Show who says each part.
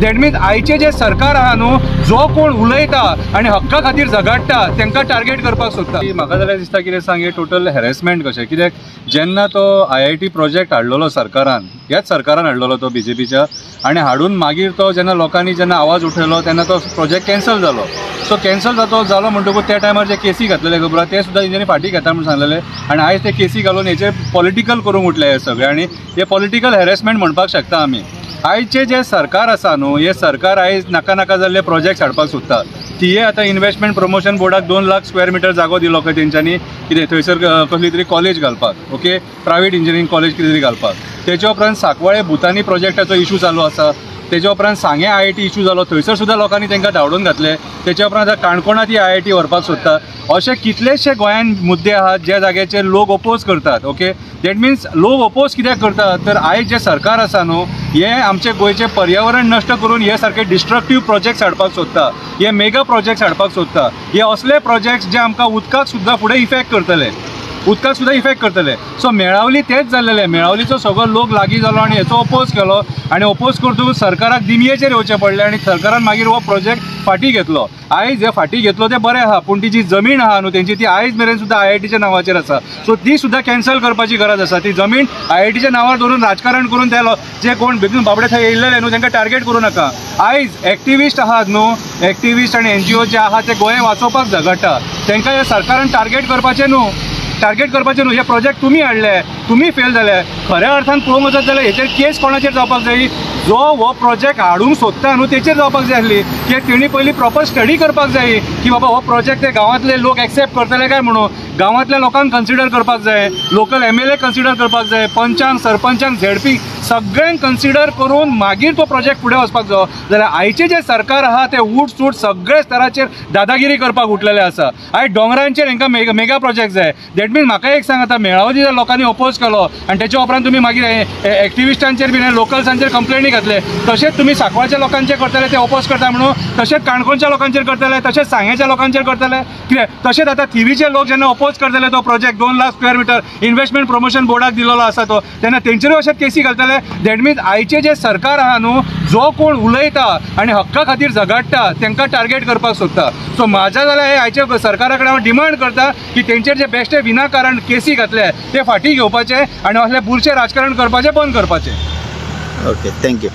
Speaker 1: That means आयचे जे सरकार आहा न्हू, जो कोण उलयता आनी हक्का खातीर झगडटा तांकां टार्गेट करपाक सोदता. म्हाका जाल्यार दिसता कितें सांग, हे टोटल हॅरेसमेंट कशें. कित्याक जेन्ना तो IIT प्रोजेक्ट हाडलेलो सरकारान, ह्याच सरकारान हाडलेलो तो BJPच्या, आनी हाडून मागीर तो जेन्ना लोकांनी जेन्ना आवाज उठयलो तेन्ना तो प्रोजेक्ट कॅन्सल जालो. सो कॅन्सल जालो म्हणटकूच त्या टायमार जे केसी घातलेले खबर ते सुद्दां तेंच्यांनी फाटीं घेता म्हणून सांगलेले, आनी आयज ते केसी घालून हेचेर पॉलिटिकल करूंक उठले हे सगळे, आनी हे पॉलिटिकल हॅरेसमेंट म्हणपाक शकता आमी. आयचे जे सरकार आसा न्हू, हे सरकार आयज नाका जाल्ले प्रोजेक्ट हाडपाक सोदता. ती आतां इन्व्हेस्टमेंट प्रमोशन बोर्डाक 2 लाख स्क्वेअर मिटर जागो दिलो खंय तेंच्यांनी, कितें थंयसर कसली तरी कॉलेज घालपाक, ओके, प्रायवेट इंजिनियरींग कॉलेज कितें तरी घालपाक. तेच्या उपरांत सांकवाळे भुतानी प्रोजेक्टाचो इशू चालू आसा. तेच्या उपरांत सांगे IIT इशू जालो, थंयसर सुद्दां लोकांनी तांकां धांवडून घातले. तेच्या उपरांत काणकोणां ती IIT व्हरपाक सोदता. अशे कितलेशे गोंयान मुद्दे आहात ज्या जाग्याचेर लोक ओपोज करतात. ओके, दॅट मिन्स लोक ओपोज कित्याक करतात, तर आयज जे सरकार आसा न्हू, हे आमचे गोंयचे पर्यावरण नश्ट करून हे सारके डिस्ट्रक्टीव प्रोजेक्ट्स हाडपाक सोदता, हे मेगा प्रोजेक्ट्स हाडपाक सोदता. हे असले प्रोजेक्ट्स जे आमकां उदकाक सुद्दां फुडें इफेक्ट करतले, सो मेळावली तेच जाल्लेले. मेळावलीचो सगळो लोक लागीं जालो आनी हेचो ओपोज केलो, आनी ओपोज करतकूच सरकाराक दिमयेचेर येवचें पडलें, आनी सरकारान मागीर हो प्रोजेक्ट फाटीं घेतलो. आयज हे फाटीं घेतलो तें बरें आहा, पूण ती जी जमीन आहा न्हू तेंची, ती आयज मेरेन सुद्दां IITच्या नांवाचेर आसा. सो ती सुद्दां कॅन्सल करपाची गरज आसा. ती जमीन IITच्या नांवार धरून राजकारण करून ते जे कोण बेगीन बाबडे थंय येयल्लेले न्हू तांकां टार्गेट करूं नाका. आयज एक्टिविस्ट आहात न्हू, एक्टिविस्ट आनी NGO जे आहात ते गोंय वाचोवपाक झगडटा, तांकां हे सरकारान टार्गेट करपाचें न्हू. हे प्रोजेक्ट तुम्ही हाडले, तुम्ही फेल झाले. खऱ्या अर्थान पळोवंक वचत जाल्यार हेचेर केस कोणाचेर जावपाक जाय, जो हो प्रोजेक्ट हाडूंक सोदता न्हू तेचेर जावपाक जाय आसली. कित्याक तेणी पयलीं प्रॉपर स्टडी करपाक जाय की बाबा हो प्रोजेक्ट ते गांवांतले लोक एक्सेप्ट करतले काय म्हणून. गांवांतल्या लोकांक कन्सिडर करपाक जाय, लोकल MLA कन्सिडर करपाक जाय, पंचांक, सरपंचांक, ZP सगळ्यांक कन्सिडर करून मागीर तो प्रोजेक्ट फुडें वचपाक जाय. जाल्यार आयचे जे सरकार आहा ते उठ सूट सगळे स्तराचेर दादागिरी करपाक उठलेले आसा. आयज दोंगरांचेर हांकां मेगा प्रोजेक्ट जाय. दॅट मीन्स म्हाका एक सांग, आतां मेळावली लोकांनी ओपोज केलो आनी तेच्या उपरांत तुमी मागीर एक्टिविस्टांचेर बीन लोकल्सांचेर कंप्लेनी घातले. तशेंच तुमी सांकवाळच्या लोकांचेर करतले, ते ओपोज करता म्हणून, तशेंच काणकोणच्या लोकांचेर करतले, तशेंच सांगेच्या लोकांचेर करतले. कित्याक तशेंच आतां थिवीचे लोक जेन्ना ओपोज करतले तो project 2 lakh square metre investment promotion बोर्डाक दिलेलो आसा तो, तेन्ना तेंचेरूय अशेंच केसी घालतले. दॅट मीन्स आयचे जे सरकार आहा न्हू, जो कोण उलयता आनी हक्का खातीर झगडटा तांकां टार्गेट करपाक सोदता. सो म्हाज्या जाल्यार हे आयचे सरकारा कडेन हांव डिमांड करता की तेंचेर जे बेश्टे विनाकारण केसी घातले ते फाटीं घेवपाचे आनी असले बुरशें राजकारण करपाचें बंद करपाचें.
Speaker 2: Okay, thank you.